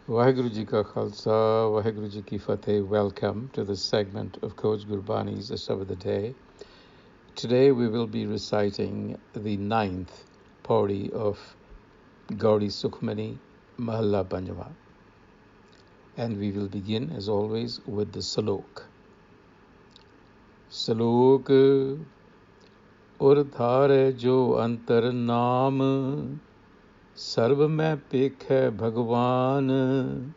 Waheguru Ji Ka Khalsa, Waheguru Ji Ki Fateh. Welcome to this segment of Coach Gurbani's a-sabad-a-day. Today we will be reciting the 9th pauri of Gauri Sukhmani Mahalla Panjwa. And we will begin, as always, with the salok. Salok Ur Dhare jo Antar Naam Sarv mein pekh hai Bhagwan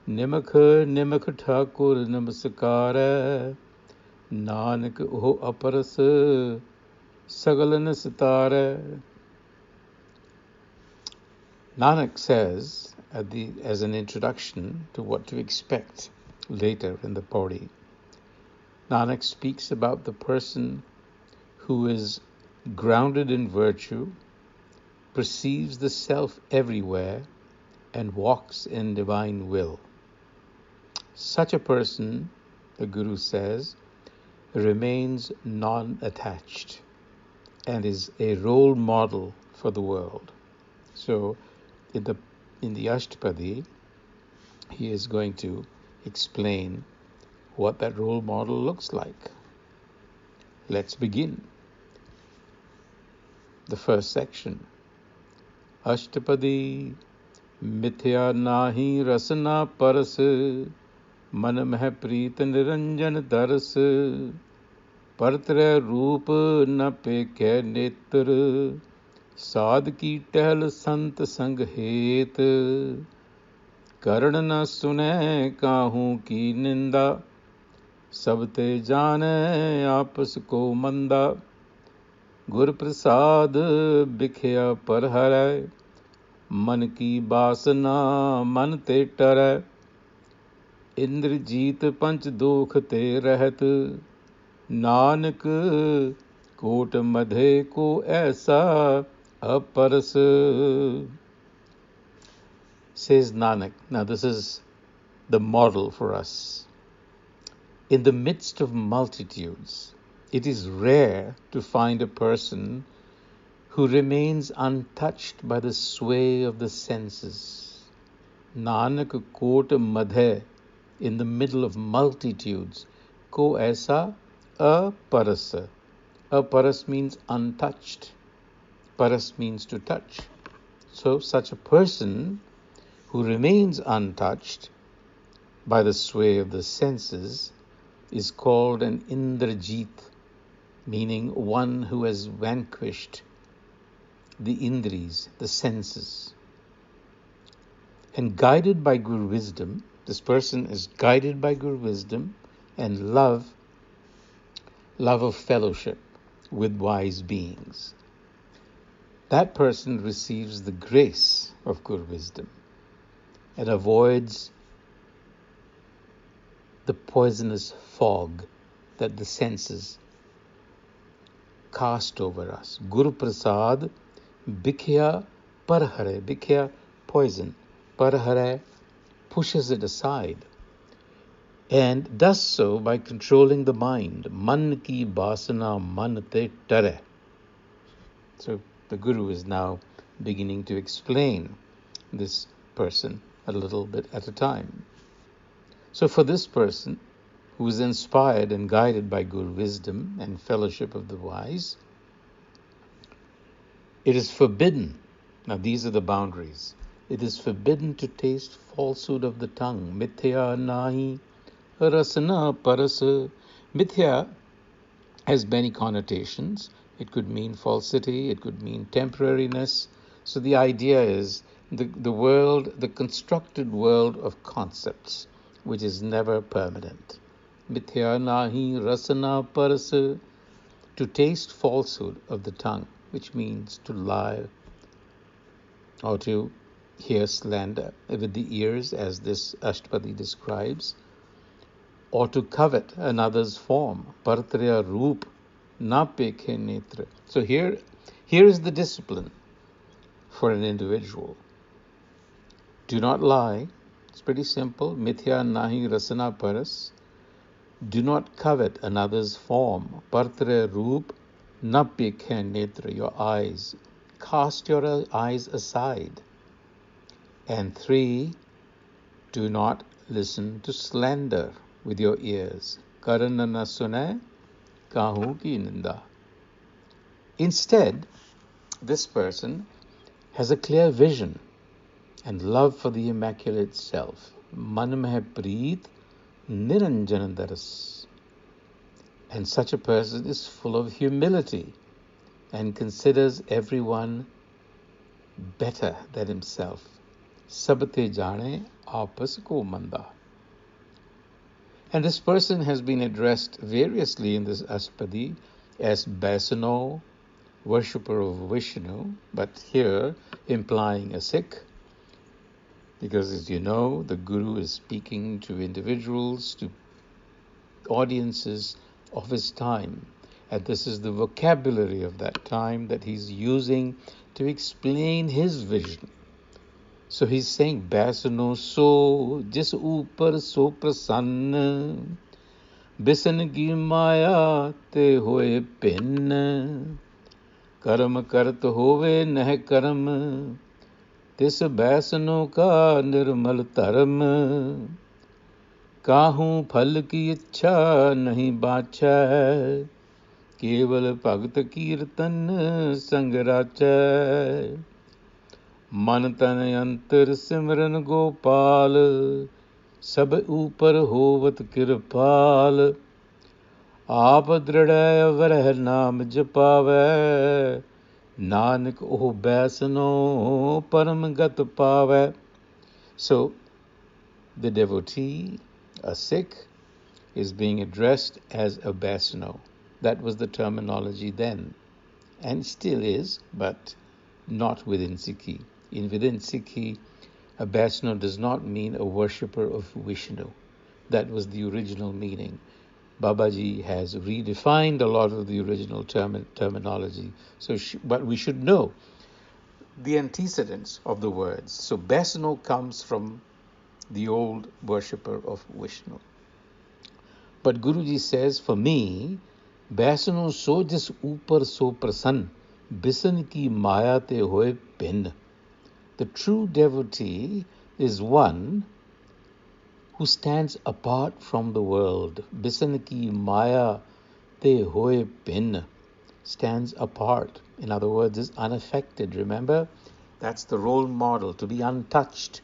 Nimakh Nimakh Thakur Namaskar Nanak oh aparas Sagalan Sitare. Nanak says, as an introduction to what to expect later in the pauri, Nanak speaks about the person who is grounded in virtue, perceives the self everywhere, and walks in divine will. Such a person, the Guru says, remains non-attached and is a role model for the world. So in the Ashtapadi, he is going to explain what that role model looks like. Let's begin. The first section. Ashtapadi Mithya nahi rasana paras Man meh preet niranjan daras Partre roop na pekhe netra Saad ki tehl sant sang het Karan na sune kahu ki ninda Sab te jaane aapas ko manda Gur prasad bikhya par harai Man ki basana man te tarai Indrajit panch dokh te rahat Nanak kot madhe ko aisa aparas. Says Nanak. Now this is the model for us. In the midst of multitudes, it is rare to find a person who remains untouched by the sway of the senses. Nanak kot madhe, in the middle of multitudes, ko aisa aparas. Aparas means untouched. Paras means to touch. So such a person who remains untouched by the sway of the senses is called an Indrajit, meaning one who has vanquished the Indris, the senses. And guided by Guru wisdom, this person is guided by Guru wisdom and love of fellowship with wise beings. That person receives the grace of Guru wisdom and avoids the poisonous fog that the senses cast over us. Guru Prasad bikhya par hare. Bikhya, poison. Par hare, pushes it aside. And does so by controlling the mind. Man ki basana man te tare. So the Guru is now beginning to explain this person a little bit at a time. So for this person, who is inspired and guided by Guru wisdom and fellowship of the wise, it is forbidden. Now these are the boundaries. It is forbidden to taste falsehood of the tongue. Mithya nahi rasana paras. Mithya has many connotations. It could mean falsity, it could mean temporariness. So the idea is the world, the constructed world of concepts, which is never permanent. Mithya nahi rasana paras, to taste falsehood of the tongue, which means to lie or to hear slander with the ears, as this Ashtapadi describes, or to covet another's form. Partrya roop na pekhe netra. So here is the discipline for an individual. Do not lie. It's pretty simple. Mithya nahi rasana paras. Do not covet another's form. Partre roop na pekhe netra. Your eyes. Cast your eyes aside. And 3, Do not listen to slander with your ears. Karan na sunai, kahu ki ninda. Instead, this person has a clear vision and love for the Immaculate Self. Man mein preet niranjan daras. And such a person is full of humility and considers everyone better than himself. Sabte jane aapas ko manda. And this person has been addressed variously in this Ashtapadi as Baisano, worshipper of Vishnu, but here implying a Sikh, because as you know, the Guru is speaking to individuals, to audiences of his time. And this is the vocabulary of that time that he's using to explain his vision. So he's saying, Baisano so jis upar so prasann, bisan ki maya te hoye pin, karm kart hove neh karm, tis baisano ka nirmal dharm, काहू फल की इच्छा नहीं बाछै, केवल भगत कीर्तन संग राचै, मन तन अंतर सिमरन गोपाल, सब ऊपर होवत कृपाल, आप दृढ़ अवरह नाम जपावै, नानक ओह बैसनो परम गत पावै. So the devotee, a Sikh, is being addressed as a Baisano. That was the terminology then, and still is, but not within Sikhi. Within Sikhi, a Baisano does not mean a worshipper of Vishnu. That was the original meaning. Babaji has redefined a lot of the original terminology, but we should know the antecedents of the words. So Baisano comes from the old worshipper of Vishnu. But Guruji says, for me, Baisano so jis upar so prasann, bisan ki maya te hoye pin. The true devotee is one who stands apart from the world. Bisan ki maya te hoye pin. Stands apart. In other words, is unaffected. Remember, that's the role model, to be untouched.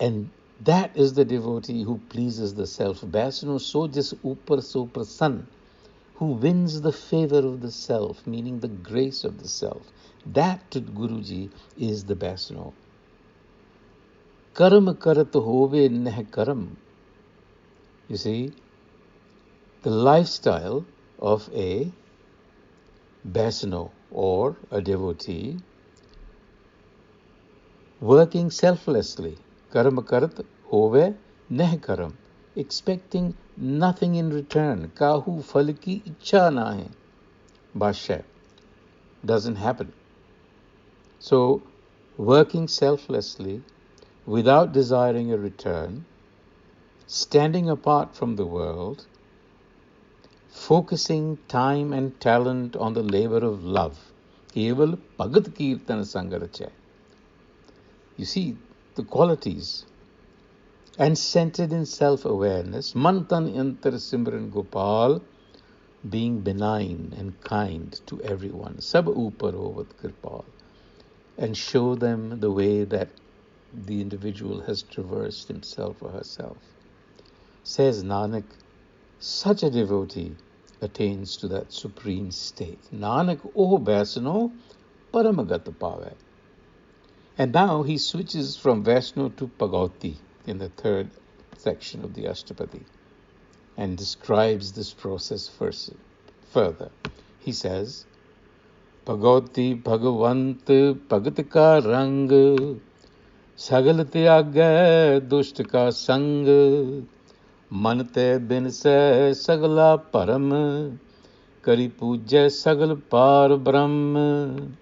And that is the devotee who pleases the self. Baisano so jis upar so prasann, who wins the favor of the self, meaning the grace of the self. That to Guruji is the Baisano. Karm karat hove neh karam. You see, the lifestyle of a Baisano or a devotee working selflessly. Karma karat hove neh karam, expecting nothing in return. Kahu phal ki ichha na hai. Bhashya. Doesn't happen. So, working selflessly, without desiring a return, standing apart from the world, focusing time and talent on the labor of love. Keval bhagat kirtan sangarachay. You see, the qualities, and centered in self-awareness, mantan antar simran gopal, being benign and kind to everyone, sab upar hovat kripal, and show them the way that the individual has traversed himself or herself. Says Nanak, such a devotee attains to that supreme state. Nanak oh Baisano paramagata pave. And now he switches from Vaishno to Bhagavati in the third section of the Ashtapadi and describes this process further. He says, Bhagavati Bhagavant Bhagat ka rang, sagal tyag dusht ka sang, man te bin se sagala param, kari pujya sagal par brahm,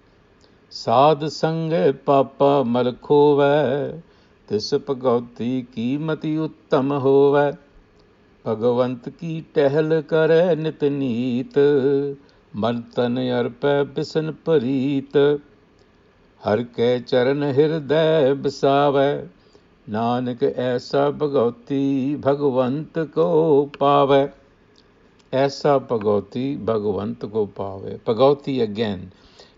साध संग पापा मल खोवै, तिस भगवती की मति उत्तम होवै, भगवंत की टहल करे नित नीत, मन तन अर्पै बिसन परीत, हर के चरण हृदय बसावै, नानक ऐसा भगवती भगवंत को पावे. Aisa Bhagavati Bhagavant ko pave. Bhagavati again,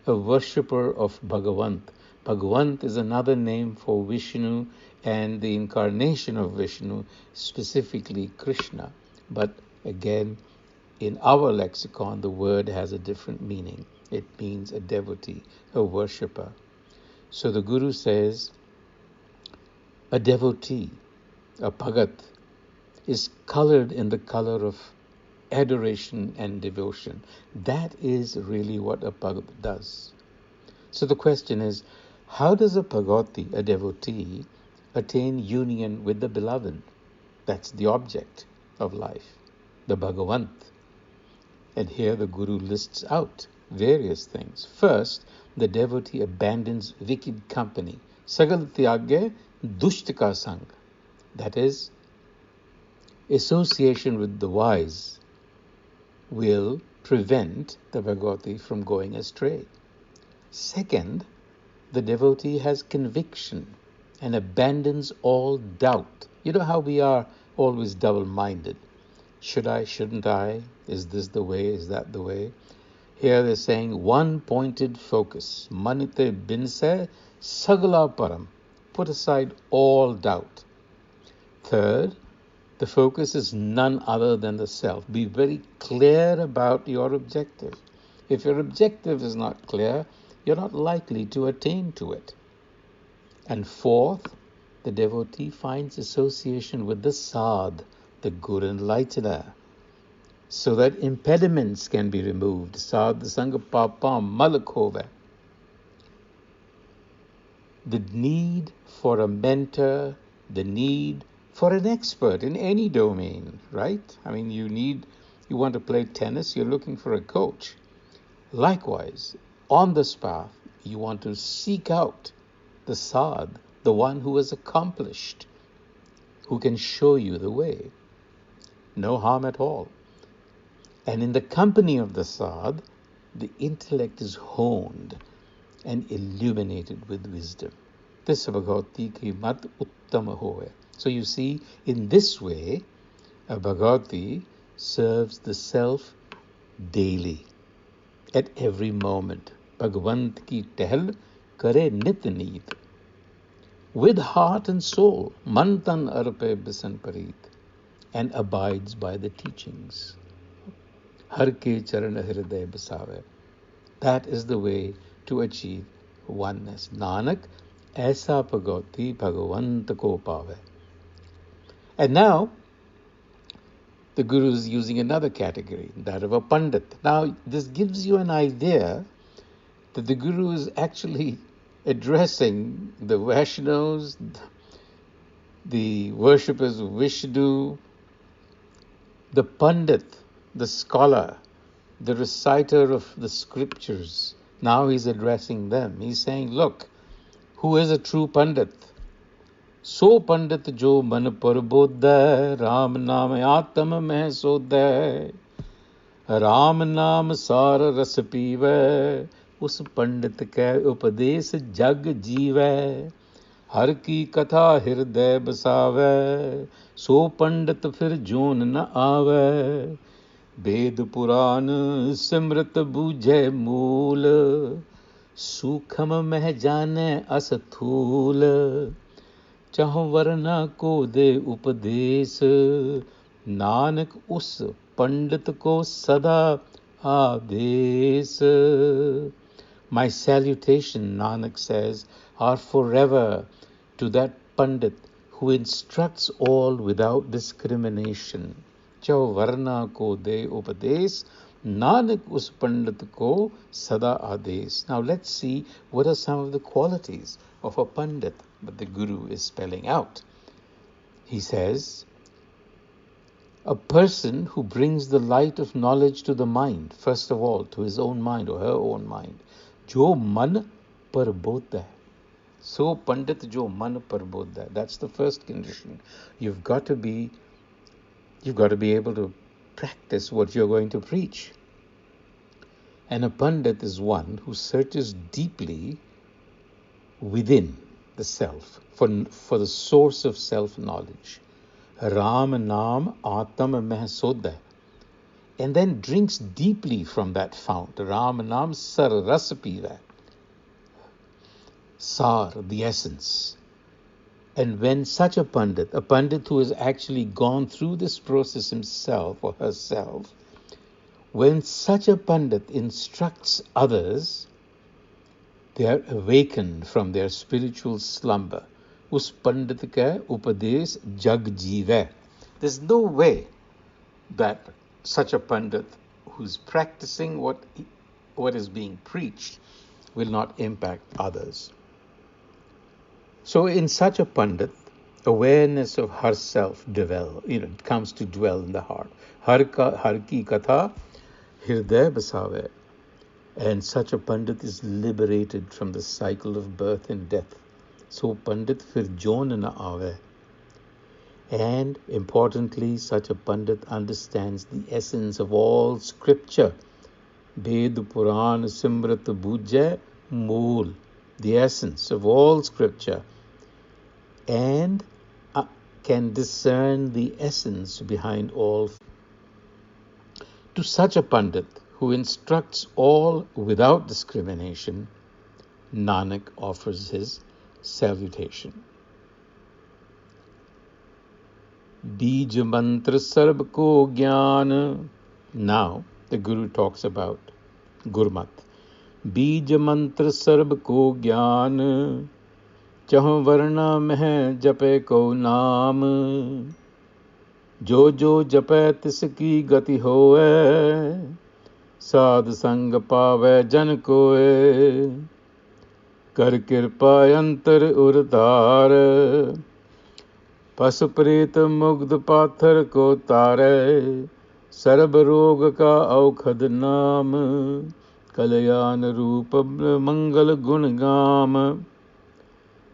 a worshipper of Bhagavant. Bhagavant is another name for Vishnu and the incarnation of Vishnu, specifically Krishna. But again, in our lexicon, the word has a different meaning. It means a devotee, a worshipper. So the Guru says, a devotee, a Bhagat, is colored in the color of adoration and devotion. That is really what a Bhagat does. So the question is, how does a Bhagavati, a devotee, attain union with the beloved? That's the object of life, the Bhagavant. And here the Guru lists out various things. First, the devotee abandons wicked company. Sagal tyagya dushtaka sang. That is, association with the wise will prevent the Bhagavati from going astray. Second, the devotee has conviction and abandons all doubt. You know how we are always double-minded. Should I, shouldn't I? Is this the way? Is that the way? Here they're saying one-pointed focus. Manite binse sagala param. Put aside all doubt. Third, the focus is none other than the self. Be very clear about your objective. If your objective is not clear, you're not likely to attain to it. And fourth, the devotee finds association with the Sad, the good enlightener, so that impediments can be removed. Sad sanga papam malakhove. The need for a mentor, the need for an expert in any domain, right? I mean, you want to play tennis, you're looking for a coach. Likewise, on this path, you want to seek out the Sad, the one who is accomplished, who can show you the way. No harm at all. And in the company of the Sad, the intellect is honed and illuminated with wisdom. This Bhagavati ki mat uttama hoye. So you see, in this way, a Bhagavati serves the self daily, at every moment. Bhagavant ki tehal kare nit neet. With heart and soul, man tan arpe bisan parit, and abides by the teachings. Har ke charan hriday basave. That is the way to achieve oneness. Nanak, aisa Bhagavati Bhagavant ko pave. And now, the Guru is using another category, that of a Pundit. Now, this gives you an idea that the Guru is actually addressing the Vaishnavas, the worshippers of Vishnu, the Pundit, the scholar, the reciter of the scriptures. Now he's addressing them. He's saying, look, who is a true Pundit? So Pandit jo man parbodhay, Ram naam atam meh sodhay, Ram naam sar ras pीवै, उस पंडित कै उपदेश जग जीवै, हर की कथा हृदय बसावै, सो पंडित फिर zone न आवै, वेद पुराण सिमृत बूझे मूल, सूखम मह जाने असथूल, चाहो वरना को दे उपदेश, नानक उस पंडित को सदा आदेश. My salutation, Nanak says, are forever to that Pandit who instructs all without discrimination. Chaho varna ko de upadesh, Nanak us Pandit ko sada adesh. Now let's see what are some of the qualities of a Pandit that the Guru is spelling out. He says, a person who brings the light of knowledge to the mind, first of all, to his own mind or her own mind. Jo man par bodha. So Pandit jo man par bodha. That's the first condition. You've got to be able to practice what you're going to preach. And a Pandit is one who searches deeply within. the self, for the source of self-knowledge. Ram Naam Atam Meh Soda. And then drinks deeply from that fount. Ram Naam Sar Ras Piva. Sar, the essence. And when such a Pundit who has actually gone through this process himself or herself, when such a Pundit instructs others, they are awakened from their spiritual slumber. Us Pandit ka upadesh jag jeeve. There's no way that such a Pandit who's practicing what is being preached will not impact others. So in such a Pandit, awareness of herself it comes to dwell in the heart. Har ki katha hirday basave. And such a Pandit is liberated from the cycle of birth and death. So Pandit fir jon na aave. And importantly, such a Pandit understands the essence of all scripture. Ved Puran Simrat Bujya Mool. The essence of all scripture. And can discern the essence behind all. To such a Pandit who instructs all without discrimination, Nanak offers his salutation. Bij mantra sarb ko gyan. Now the Guru talks about Gurmat. Bij mantra sarb ko gyan. Chah varna meh jape ko naam. Jo jo jape tis ki gati hoye. Sad sang paave jan koe. Kar kirpa antar urdhar. Pasuprit mugd pathar ko tare. Sarb rog ka aukhad naam. Kalyan roop mangal gun gam.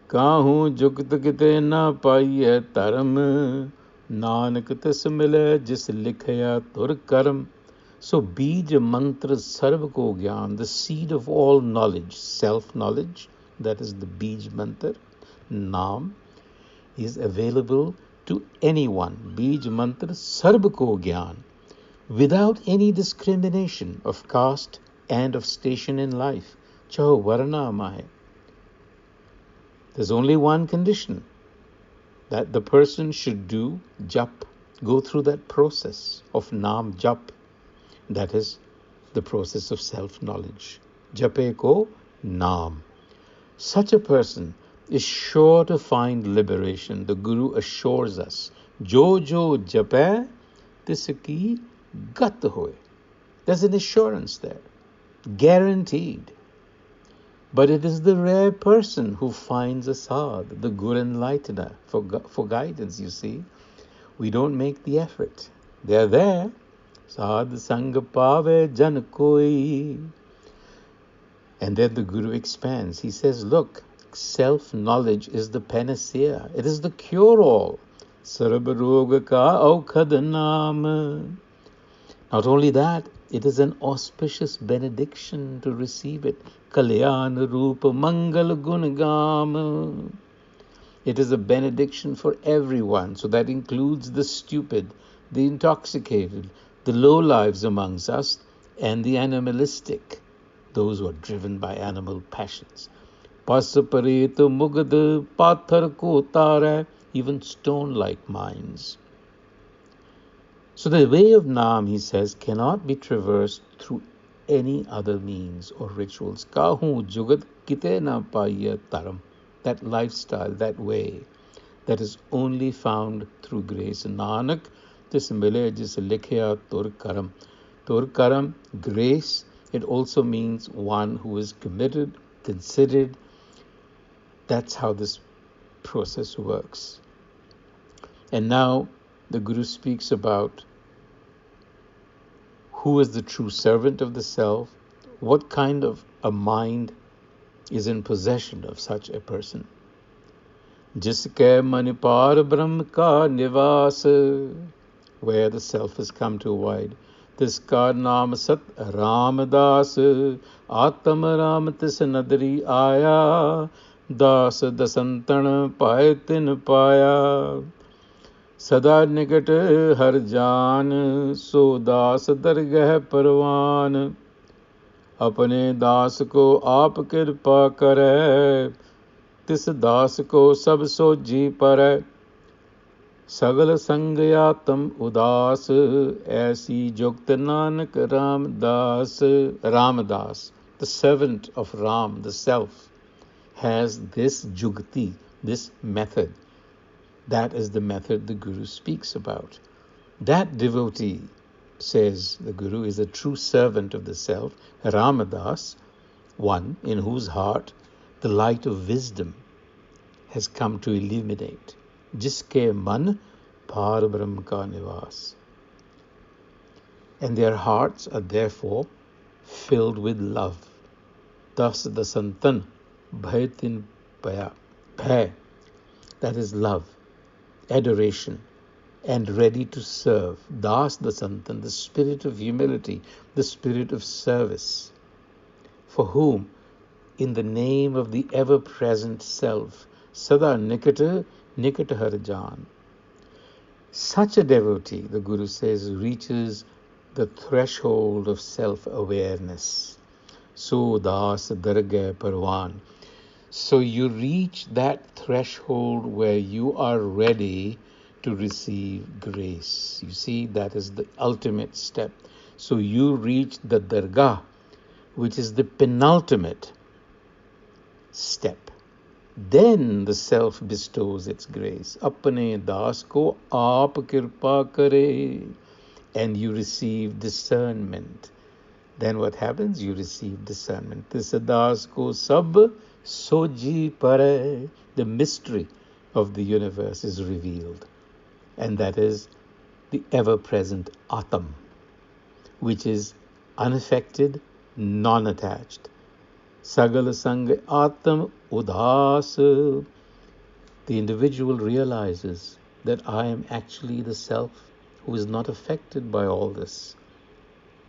Kahu jugt kite na paiye taram. Nanak tis mile jis likhya tur karam. So Bij Mantra Sarva Ko Gyan, the seed of all knowledge, self-knowledge, that is the Bij Mantra, Naam, is available to anyone. Bij Mantra Sarva Ko Gyan, without any discrimination of caste and of station in life. Chaho Varna Mahe. There's only one condition, that the person should do jap, go through that process of Naam jap. That is the process of self-knowledge. Jape ko naam. Such a person is sure to find liberation. The Guru assures us, Jo jo jape tisaki gat hoye. There's an assurance there, guaranteed. But it is the rare person who finds a sadh, the Guru enlightener, for guidance, you see. We don't make the effort. They're there. Sad sang paave jan koi. And then the Guru expands. He says, look, self-knowledge is the panacea. It is the cure-all. Sarab roga ka aukhad naam. Not only that, it is an auspicious benediction to receive it. Kalyan rupa mangal gun gam. It is a benediction for everyone. So that includes the stupid, the intoxicated, the low lives amongst us, and the animalistic, those who are driven by animal passions. Pasaparit mugad pathar ko tara, even stone-like minds. So the way of Naam, he says, cannot be traversed through any other means or rituals. Kahu jugat kite na paiya taram. That lifestyle, that way, that is only found through grace. Nanak tis mile jis likhya tur karam. Tur karam, grace, it also means one who is committed, considered. That's how this process works. And now the Guru speaks about who is the true servant of the self, what kind of a mind is in possession of such a person. Jiske manipar brahm ka nivas, where the self has come to abide. Tiska naam sat Ramadas, Atam Ram tis nadri aya, दास दसंतन पाए तिन पाया। सदा निकट हर जान, सो दास दरगह परवान। अपने दास को आप कृपा करे, तिस दास को सब सोझी परै। सगल संग आत्म उदास, ऐसी जुगत Nanak Ramdas. Ramdas, the servant of Ram, the self, has this jugti, this method. That is the method the Guru speaks about. That devotee, says the Guru, is a true servant of the self, Ramadas, one in whose heart the light of wisdom has come to illuminate. Jiske man par brahm ka nivas. And their hearts are therefore filled with love. Das the santan bhay tin paya. Bhay, that is love, adoration, and ready to serve. Das the santan, the spirit of humility, the spirit of service, for whom, in the name of the ever-present self, sada nikata nikata harjan. Such a devotee, the Guru says, reaches the threshold of self-awareness. So das dargah parwan. So you reach that threshold where you are ready to receive grace. You see, that is the ultimate step. So you reach the dargah, which is the penultimate step. Then the self bestows its grace. Apne das ko aap kirpa kare. And you receive discernment. Then what happens? You receive discernment. Tis das ko sab soji pare. The mystery of the universe is revealed. And that is the ever-present Atam, which is unaffected, non-attached. Sagal sang Atam udhas. The individual realizes that I am actually the self who is not affected by all this.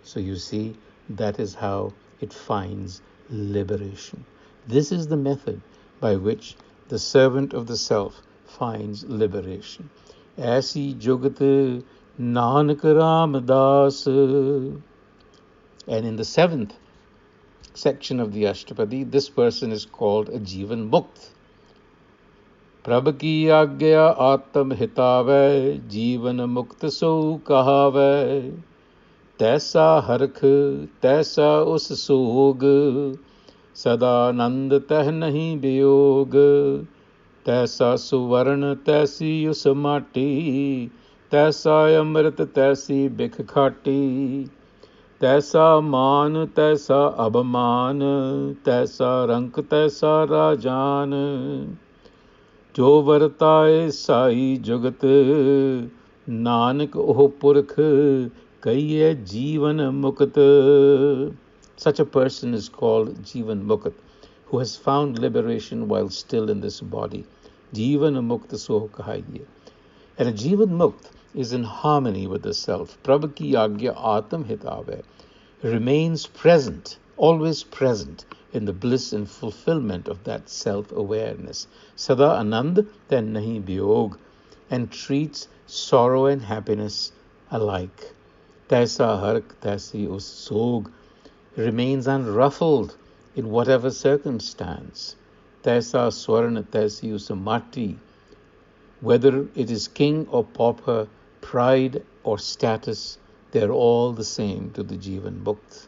So you see, that is how it finds liberation. This is the method by which the servant of the self finds liberation. Aisi jugat nanak ramdas. And in the 7th section of the Ashtapadi, this person is called a Jivan Mukt. Prabh ki agya atam hitave, Jivan Mukt so kahave. Taisa harkh, taisa us sog, sada nand teh nahi biyog. Taisa suvarn, taisi us mati, taisa amrit, taisi bikh khati. Taisa मान तैसा अबमान, तैसा रंक तैसा राजान. जो वरताए साई जुगत, नानक ओह पुरख कहिए जीवन मुक्त. Such a person is called Jivan Mukt, who has found liberation while still in this body. Jivan Mukt so kahaiye. And a Jivan Mukt is in harmony with the self. Prabh ki agya atam hitave, remains present, always present in the bliss and fulfillment of that self-awareness. Sada anand then nahi biyog, and treats sorrow and happiness alike. Taisa hark taisi us sog, remains unruffled in whatever circumstance. Taisa swarna taisi us mati, whether it is king or pauper, pride or status, they're all the same to the Jivan Mukt.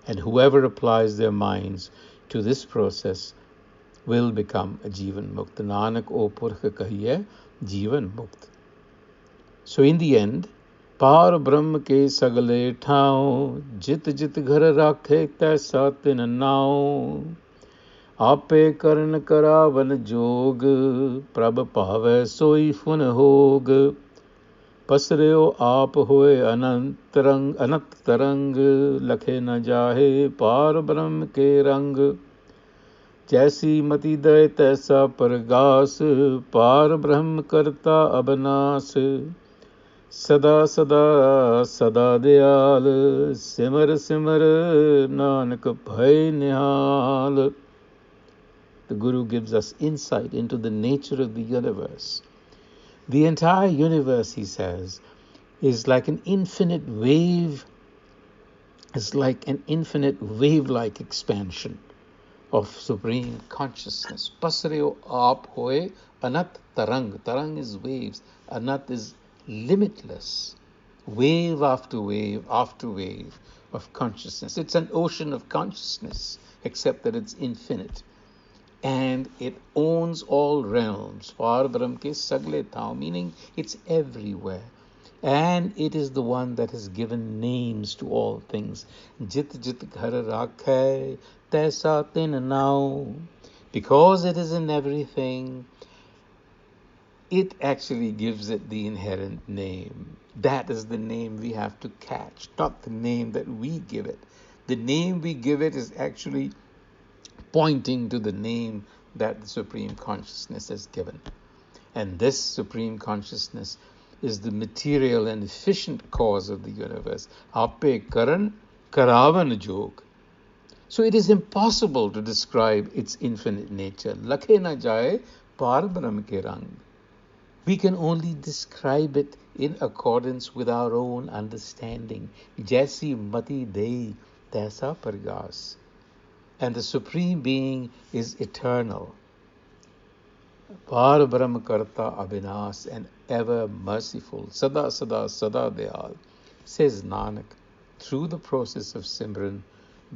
And whoever applies their minds to this process will become a Jivan Mukt. Nanak o Purkh kahiye Jivan Mukt. So in the end, Par Brahm ke sagale thao, jit jit ghar rakhe taisa tin nao. Ape karn karavan jog, prabh pave soi fun hog. पसर्यो आप होए अनंत तरंग, लखे न जाहे पार ब्रह्म के रंग. जैसी मति दय तैसा परगास, पार ब्रह्म करता अबनास. सदा सदा सदा दयाल, सिमर सिमर नानक भय निहाल. the Guru gives us insight into the nature of the universe. The entire universe, he says, is like an infinite wave, wave-like expansion of supreme consciousness. Pasreo aap hoye anat tarang. Tarang is waves. Anat is limitless. Wave after wave after wave of consciousness. It's an ocean of consciousness, except that it's infinite. And it owns all realms. Par Brahm ke sagle thao, meaning it's everywhere. And it is the one that has given names to all things. Jit jit ghar rakhay, taisa tin nao. Because it is in everything, it actually gives it the inherent name. That is the name we have to catch, not the name that we give it. The name we give it is actually pointing to the name that the Supreme Consciousness has given. And this Supreme Consciousness is the material and efficient cause of the universe. Ape karan karavan jog. So it is impossible to describe its infinite nature. Lakhe na jaye par brahm ke rang. We can only describe it in accordance with our own understanding. Jaisi mati dei, taisa pargas. And the Supreme Being is eternal. Par Brahm Karta Abhinas, and ever merciful. Sada Sada Sada Dayal. Says Nanak, through the process of Simran,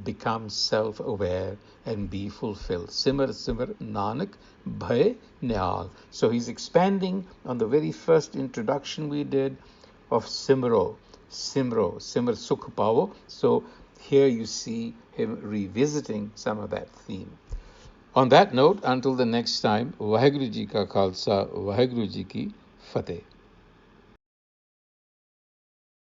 become self-aware and be fulfilled. Simar Simar Nanak Bhay Nihal. So he's expanding on the very first introduction we did of Simro, Simro, Simar Sukh Pavo. So here you see him revisiting some of that theme. On that note, until the next time, Vaheguru Ji Ka Khalsa, Vaheguru Ji Ki Fateh.